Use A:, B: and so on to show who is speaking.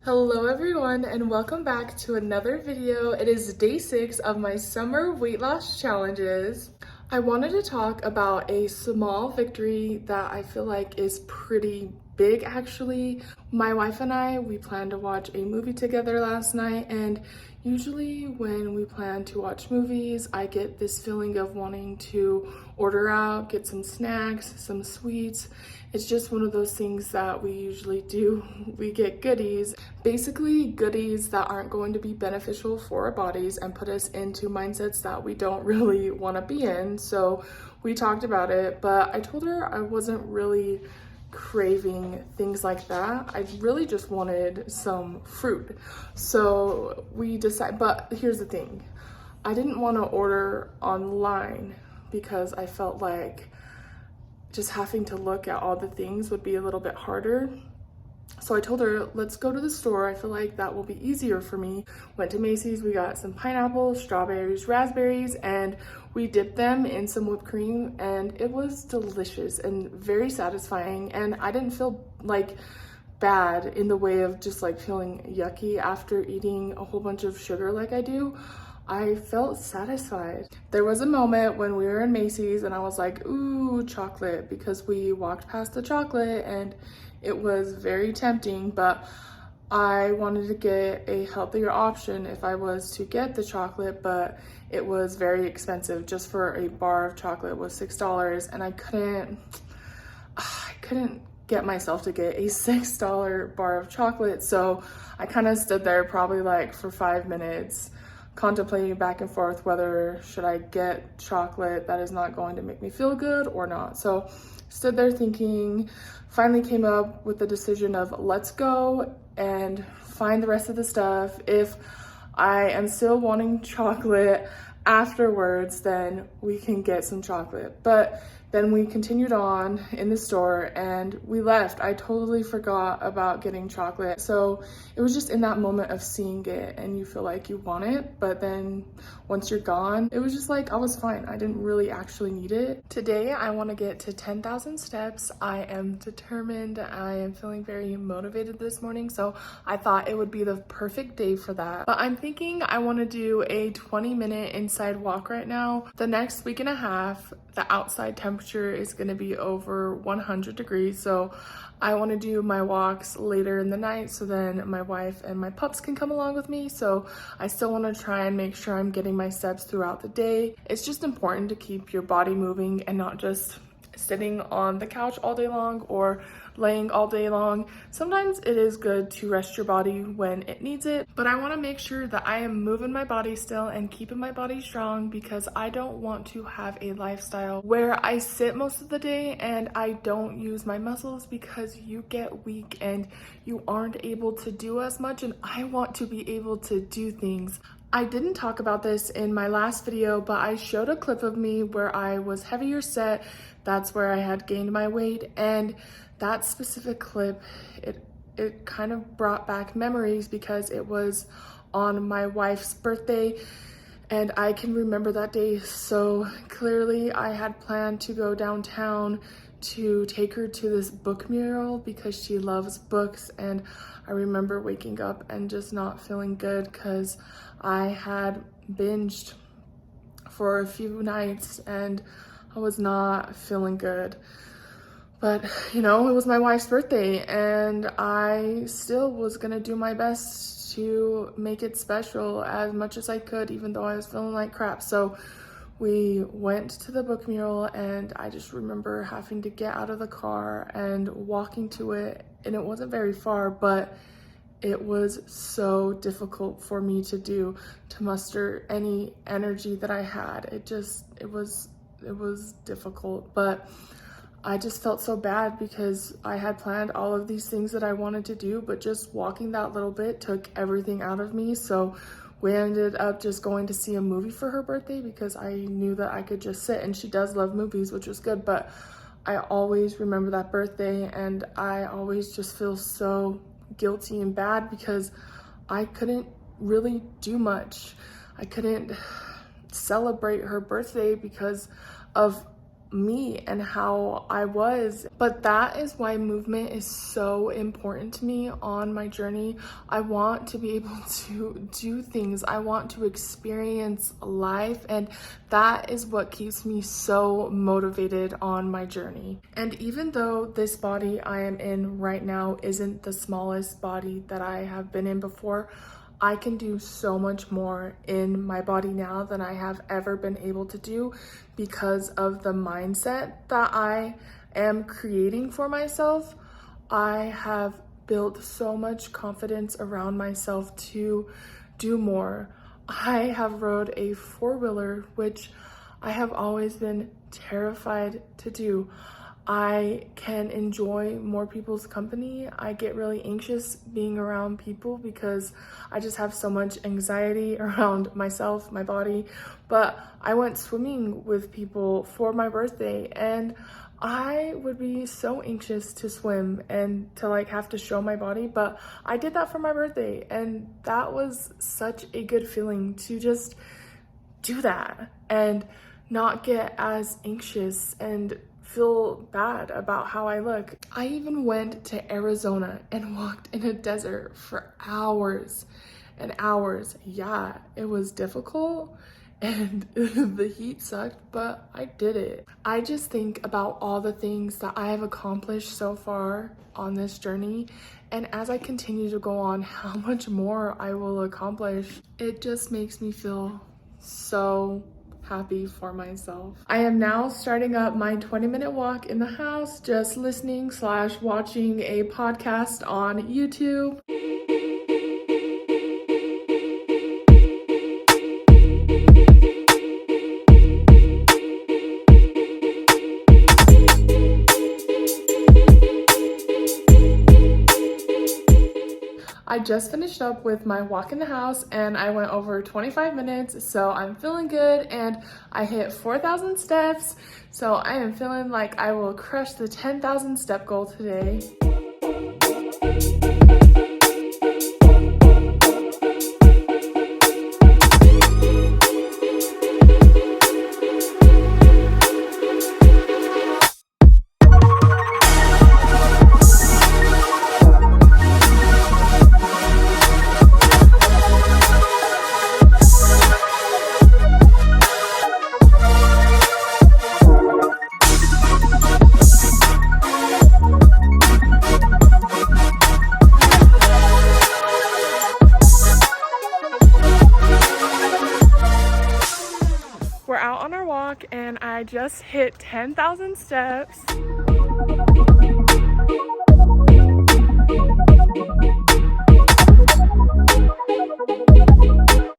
A: Hello everyone and welcome back to another video. It is day 6 of my summer weight loss challenges. I wanted to talk about a small victory that I feel like is pretty big actually. My wife and I, we planned to watch a movie together last night, and usually when we plan to watch movies, I get this feeling of wanting to order out, get some snacks, some sweets. It's just one of those things that we usually do. We get goodies, basically goodies that aren't going to be beneficial for our bodies and put us into mindsets that we don't really want to be in. So we talked about it, but I told her I wasn't really craving things like that. I really just wanted some fruit. So we decided, but here's the thing. I didn't want to order online because I felt like just having to look at all the things would be a little bit harder. So I told her, let's go to the store. I feel like that will be easier for me. Went to Macy's, we got some pineapples, strawberries, raspberries, and we dipped them in some whipped cream, and it was delicious and very satisfying. And I didn't feel like bad in the way of just like feeling yucky after eating a whole bunch of sugar like I do. I felt satisfied. There was a moment when we were in Macy's and I was like, ooh, chocolate, because we walked past the chocolate and it was very tempting, but I wanted to get a healthier option if I was to get the chocolate, but it was very expensive. Just for a bar of chocolate was $6, and I couldn't get myself to get a $6 bar of chocolate. So I kind of stood there probably like for 5 minutes contemplating back and forth whether should I get chocolate that is not going to make me feel good or not. So stood there thinking, finally came up with the decision of let's go and find the rest of the stuff. If I am still wanting chocolate afterwards, then we can get some chocolate. But then we continued on in the store and we left. I totally forgot about getting chocolate. So it was just in that moment of seeing it and you feel like you want it, but then once you're gone, it was just like I was fine. I didn't really actually need it. Today I want to get to 10,000 steps. I am determined. I am feeling very motivated this morning, so I thought it would be the perfect day for that. But I'm thinking I want to do a 20-minute inside walk right now. The next week and a half, the outside temperature is going to be over 100 degrees, so I want to do my walks later in the night so then my wife and my pups can come along with me. So I still want to try and make sure I'm getting my steps throughout the day. It's just important to keep your body moving and not just sitting on the couch all day long or laying all day long. Sometimes it is good to rest your body when it needs it, but I want to make sure that I am moving my body still and keeping my body strong, because I don't want to have a lifestyle where I sit most of the day and I don't use my muscles, because you get weak and you aren't able to do as much, and I want to be able to do things. I didn't talk about this in my last video, but I showed a clip of me where I was heavier set. That's where I had gained my weight, and that specific clip, it kind of brought back memories because it was on my wife's birthday, and I can remember that day so clearly. I had planned to go downtown to take her to this book mural because she loves books, and I remember waking up and just not feeling good because I had binged for a few nights and I was not feeling good. But you know, it was my wife's birthday and I still was gonna do my best to make it special as much as I could, even though I was feeling like crap. So we went to the book mural and I just remember having to get out of the car and walking to it, and it wasn't very far, but it was so difficult for me to do, to muster any energy that I had. It was difficult, but I just felt so bad because I had planned all of these things that I wanted to do, but just walking that little bit took everything out of me. So we ended up just going to see a movie for her birthday because I knew that I could just sit, and she does love movies, which was good, but I always remember that birthday and I always just feel so guilty and bad because I couldn't really do much. I couldn't celebrate her birthday because of me and how I was. But that is why movement is so important to me on my journey. I want to be able to do things. I want to experience life, and that is what keeps me so motivated on my journey. And even though this body I am in right now isn't the smallest body that I have been in before, I can do so much more in my body now than I have ever been able to do because of the mindset that I am creating for myself. I have built so much confidence around myself to do more. I have rode a four-wheeler, which I have always been terrified to do. I can enjoy more people's company. I get really anxious being around people because I just have so much anxiety around myself, my body. But I went swimming with people for my birthday, and I would be so anxious to swim and to like have to show my body, but I did that for my birthday, and that was such a good feeling to just do that and not get as anxious and feel bad about how I look. I even went to Arizona and walked in a desert for hours and hours. Yeah, it was difficult and the heat sucked, but I did it. I just think about all the things that I have accomplished so far on this journey, and as I continue to go on, how much more I will accomplish. It just makes me feel so happy for myself. I am now starting up my 20-minute walk in the house, just listening / watching a podcast on YouTube. I just finished up with my walk in the house and I went over 25 minutes, so I'm feeling good, and I hit 4,000 steps, so I am feeling like I will crush the 10,000 step goal today. We're out on our walk and I just hit 10,000 steps.